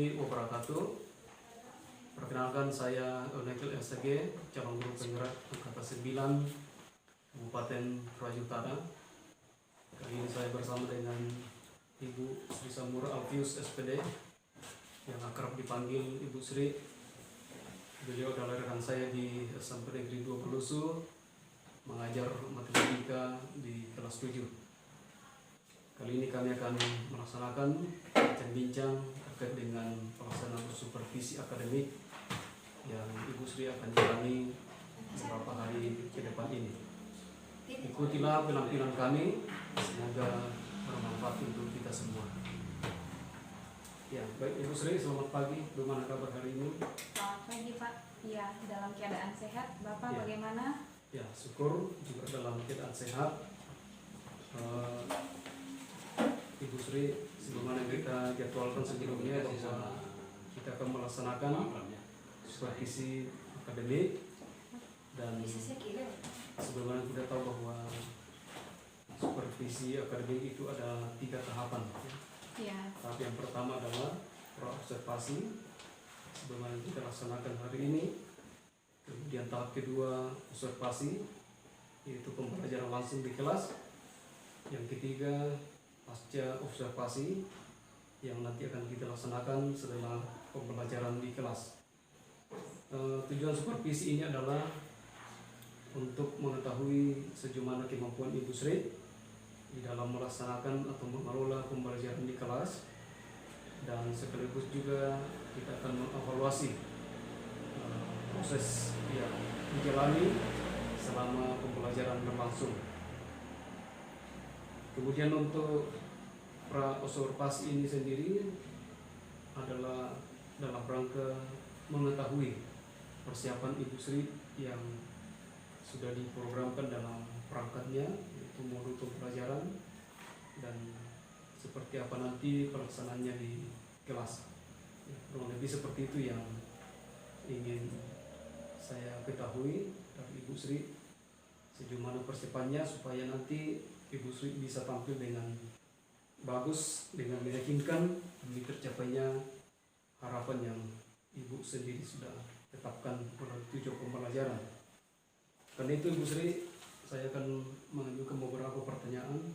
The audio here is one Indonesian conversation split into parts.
warahmatullahi wabarakatuh. Perkenalkan saya Onekil SG, calon guru penggerak angkatan 9 Kabupaten Toraja Utara. Kali ini saya bersama dengan Ibu Sri Samura Alfius SPD yang akrab dipanggil Ibu Sri. Beliau adalah rekan saya di SMP Negeri 2 Belusu, mengajar matematika di kelas 7. Kali ini kami akan melaksanakan bincang-bincang terkait dengan pelaksanaan supervisi akademik yang Ibu Sri akan jalani beberapa hari ke depan ini. Ikutilah penampilan kami, semoga bermanfaat untuk kita semua. Ya, baik Ibu Sri, selamat pagi. Bagaimana kabar hari ini? Selamat pagi Pak. Ya, dalam keadaan sehat. Bapak Ya. bagaimana? Ya, syukur juga dalam keadaan sehat. Ibu Sri, sebagaimana kita jadwalkan sebelumnya bahwa kita akan melaksanakan supervisi akademik, dan sebagaimana kita tahu bahwa supervisi akademik itu ada 3 tahapan. Ya. Tahap yang pertama adalah praobservasi, sebagaimana kita laksanakan hari ini. Kemudian tahap kedua observasi, yaitu pembelajaran langsung di kelas. Yang ketiga pasca observasi, yang nanti akan kita laksanakan setelah pembelajaran di kelas. Tujuan supervisi ini adalah untuk mengetahui sejauh mana kemampuan Ibu Sri di dalam melaksanakan atau mengelola pembelajaran di kelas, dan sekaligus juga kita akan mengevaluasi proses yang dijalani selama pembelajaran berlangsung. Kemudian untuk pra-observasi ini sendiri adalah dalam rangka mengetahui persiapan Ibu Sri yang sudah diprogramkan dalam perangkatnya, yaitu modul pembelajaran, dan seperti apa nanti pelaksanaannya di kelas. Ya, kurang lebih seperti itu yang ingin saya ketahui dari Ibu Sri, sejauh mana persiapannya supaya nanti Ibu Sri bisa tampil dengan bagus, dengan meyakinkan demi tercapainya harapan yang Ibu sendiri sudah tetapkan melalui tujuan pembelajaran. Karena itu Ibu Sri, saya akan mengajukan beberapa pertanyaan.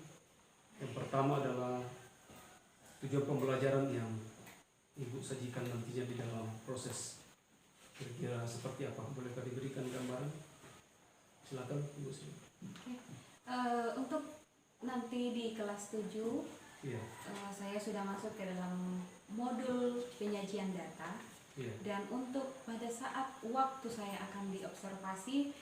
Yang pertama adalah tujuan pembelajaran yang Ibu sajikan nantinya di dalam proses. Kira-kira seperti apa? Bolehkah diberikan gambaran? Silakan Ibu Sri. Oke. Untuk nanti di kelas 7, Iya. saya sudah masuk ke dalam modul penyajian data. Iya. Dan untuk pada saat waktu saya akan diobservasi,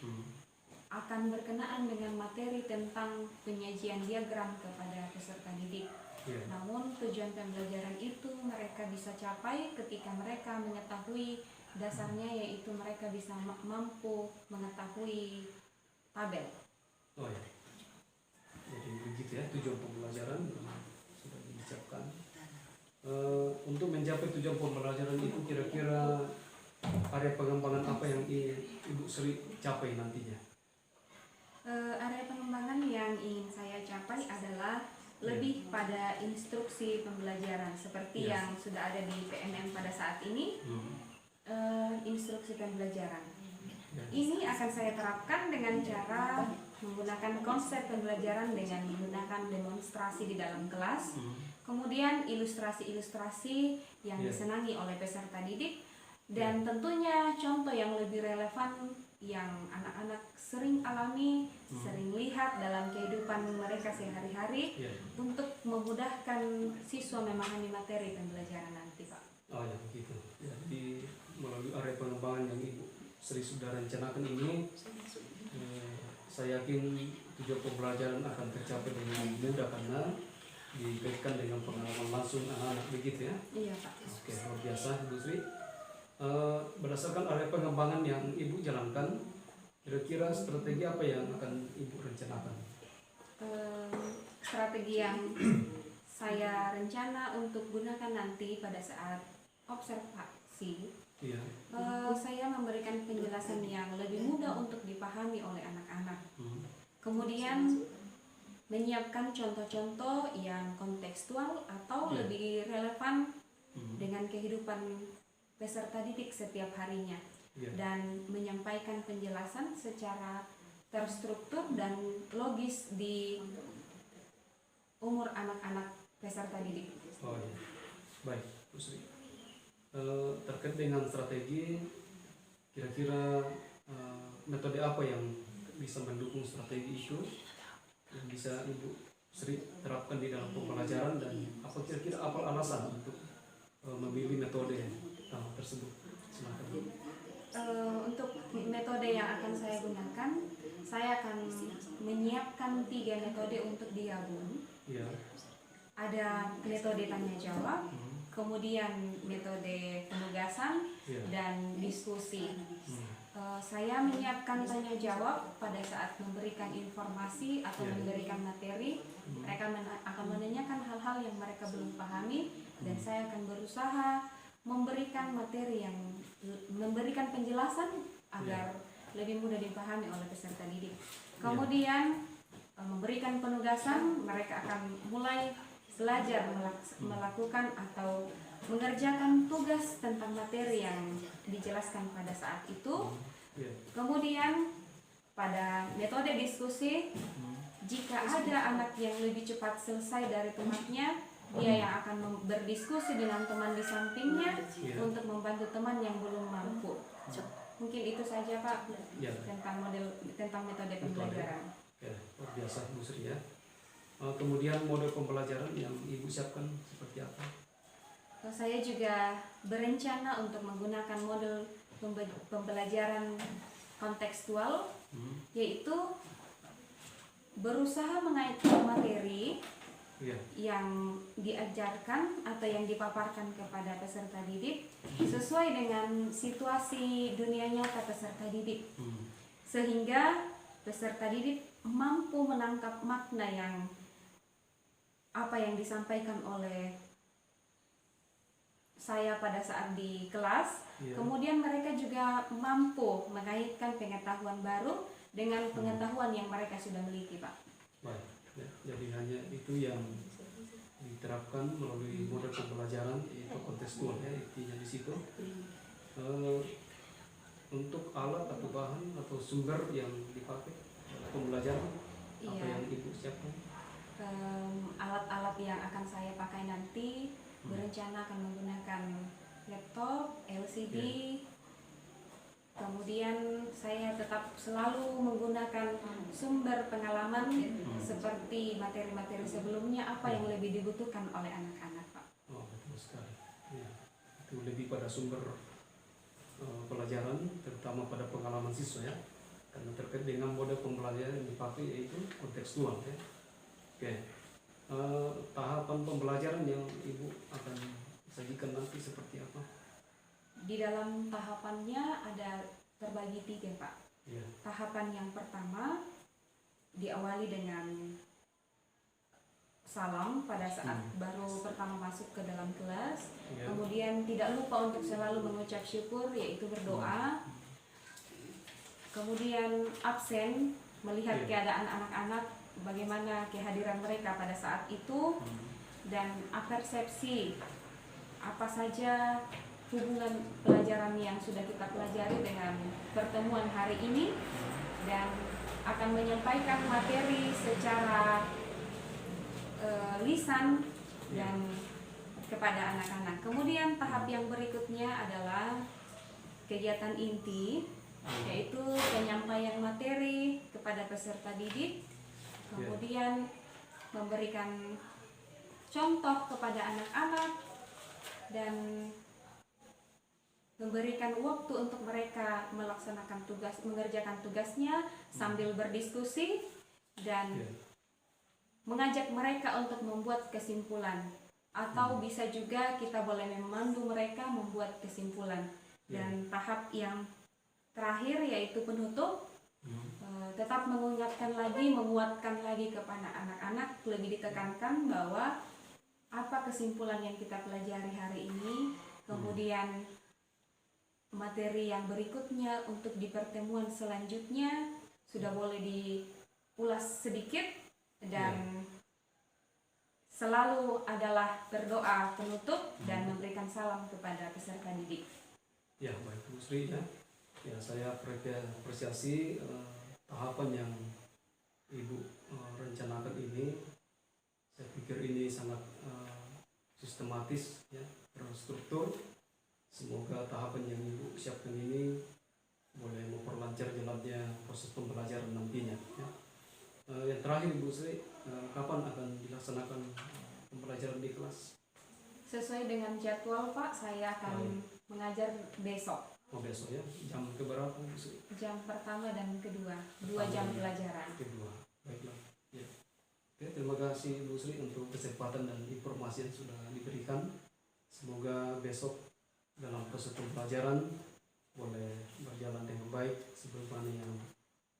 akan berkenaan dengan materi tentang penyajian diagram kepada peserta didik. Iya. Namun tujuan pembelajaran itu mereka bisa capai ketika mereka mengetahui dasarnya, yaitu mereka bisa mampu mengetahui tabel. Oh ya. Jadi begitu ya tujuan pembelajaran sudah diucapkan. Untuk mencapai tujuan pembelajaran itu kira-kira area pengembangan apa yang Ibu Sri capai nantinya? Area pengembangan yang ingin saya capai adalah lebih pada instruksi pembelajaran seperti yang sudah ada di PMM pada saat ini. Instruksi pembelajaran ini akan saya terapkan dengan cara menggunakan konsep pembelajaran dengan menggunakan demonstrasi di dalam kelas, kemudian ilustrasi-ilustrasi yang disenangi oleh peserta didik, dan tentunya contoh yang lebih relevan yang anak-anak sering alami, sering lihat dalam kehidupan mereka sehari-hari, untuk memudahkan siswa memahami materi pembelajaran nanti, Pak. Oh ya begitu. Jadi melalui area pengembangan yang Ibu Sri sudah rencanakan ini, saya yakin tujuan pembelajaran akan tercapai dengan mudah karena dikaitkan dengan pengalaman langsung anak-anak, begitu ya? Iya Pak. Oke, luar biasa Ibu Sri. Berdasarkan area pengembangan yang Ibu jalankan, kira-kira strategi apa yang akan Ibu rencanakan? Strategi yang saya rencana untuk gunakan nanti pada saat observasi, saya memberikan penjelasan yang lebih mudah untuk dipahami oleh anak-anak. Kemudian menyiapkan contoh-contoh yang kontekstual atau lebih relevan dengan kehidupan peserta didik setiap harinya, dan menyampaikan penjelasan secara terstruktur dan logis di umur anak-anak peserta didik. Oh iya, baik Bu Sri. Terkait dengan strategi, kira-kira metode apa yang bisa mendukung strategi itu yang bisa Ibu Sri terapkan di dalam pembelajaran, dan apa kira-kira apa alasan untuk memilih metode tersebut? Silakan. Untuk metode yang akan saya gunakan, saya akan menyiapkan 3 metode untuk digabung. Ya. Ada metode tanya jawab, kemudian metode penugasan, dan diskusi. Saya menyiapkan tanya jawab pada saat memberikan informasi atau memberikan materi. Mereka akan menanyakan hal-hal yang mereka belum pahami, dan saya akan berusaha memberikan materi yang memberikan penjelasan agar lebih mudah dipahami oleh peserta didik. Kemudian memberikan penugasan, mereka akan mulai belajar melakukan atau mengerjakan tugas tentang materi yang dijelaskan pada saat itu. Kemudian pada metode diskusi, jika ada anak yang lebih cepat selesai dari temannya, dia yang akan berdiskusi dengan teman di sampingnya untuk membantu teman yang belum mampu. Mungkin itu saja Pak tentang metode pembelajaran. Luar biasa Bu Sri ya. Kemudian model pembelajaran yang Ibu siapkan seperti apa? Saya juga berencana untuk menggunakan model pembelajaran kontekstual, yaitu berusaha mengaitkan materi yang diajarkan atau yang dipaparkan kepada peserta didik sesuai dengan situasi dunia nyata peserta didik, sehingga peserta didik mampu menangkap makna yang apa yang disampaikan oleh saya pada saat di kelas. Kemudian mereka juga mampu mengaitkan pengetahuan baru dengan pengetahuan yang mereka sudah miliki, Pak. Baik, ya, jadi hanya itu yang diterapkan melalui model pembelajaran, yaitu kontekstual ya, intinya di situ. Untuk alat atau bahan atau sumber yang dipakai pembelajaran, apa yang Ibu siapkan? Alat-alat yang akan saya pakai nanti berencana akan menggunakan laptop, LCD, kemudian saya tetap selalu menggunakan sumber pengalaman seperti materi-materi sebelumnya, apa yang lebih dibutuhkan oleh anak-anak, Pak. Oh, betul sekali. Ya, itu lebih pada sumber pelajaran, terutama pada pengalaman siswa ya, karena terkait dengan model pembelajaran yang dipakai yaitu kontekstual ya. Oke. Tahapan pembelajaran yang Ibu akan sajikan nanti seperti apa? Di dalam tahapannya ada terbagi 3, Pak. Tahapan yang pertama diawali dengan salam pada saat baru pertama masuk ke dalam kelas. Kemudian tidak lupa untuk selalu mengucap syukur, yaitu berdoa. Kemudian absen, melihat keadaan anak-anak, bagaimana kehadiran mereka pada saat itu, dan apersepsi apa saja hubungan pelajaran yang sudah kita pelajari dengan pertemuan hari ini, dan akan menyampaikan materi secara lisan dan kepada anak-anak. Kemudian tahap yang berikutnya adalah kegiatan inti, yaitu penyampaian materi kepada peserta didik, kemudian memberikan contoh kepada anak-anak dan memberikan waktu untuk mereka melaksanakan tugas, mengerjakan tugasnya sambil berdiskusi, dan mengajak mereka untuk membuat kesimpulan, atau bisa juga kita boleh memandu mereka membuat kesimpulan. Dan tahap yang terakhir yaitu penutup, tetap mengingatkan lagi, menguatkan lagi kepada anak-anak, lebih ditekankan bahwa apa kesimpulan yang kita pelajari hari ini, kemudian materi yang berikutnya untuk di pertemuan selanjutnya sudah boleh diulas sedikit, dan selalu adalah berdoa penutup dan memberikan salam kepada peserta didik. Ya, baik Bu Sri ya. Ya, saya apresiasi tahapan yang Ibu rencanakan ini. Saya pikir ini sangat sistematis ya, terstruktur. Semoga tahapan yang Ibu siapkan ini boleh memperlancar jalannya proses pembelajaran nantinya ya. Yang terakhir Bu Sri, kapan akan dilaksanakan pembelajaran di kelas? Sesuai dengan jadwal Pak, saya akan mengajar besok. Oh, besok ya, jam keberapa Bu Sri? Jam pertama dan kedua, 2 jam pelajaran. Kedua, baiklah. Ya. Oke, terima kasih Bu Sri untuk kesempatan dan informasi yang sudah diberikan. Semoga besok dalam proses pembelajaran boleh berjalan dengan baik sebagaimana yang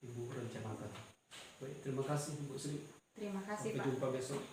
Ibu rencanakan. Baik, terima kasih Bu Sri. Terima kasih Sampai Pak. jumpa besok.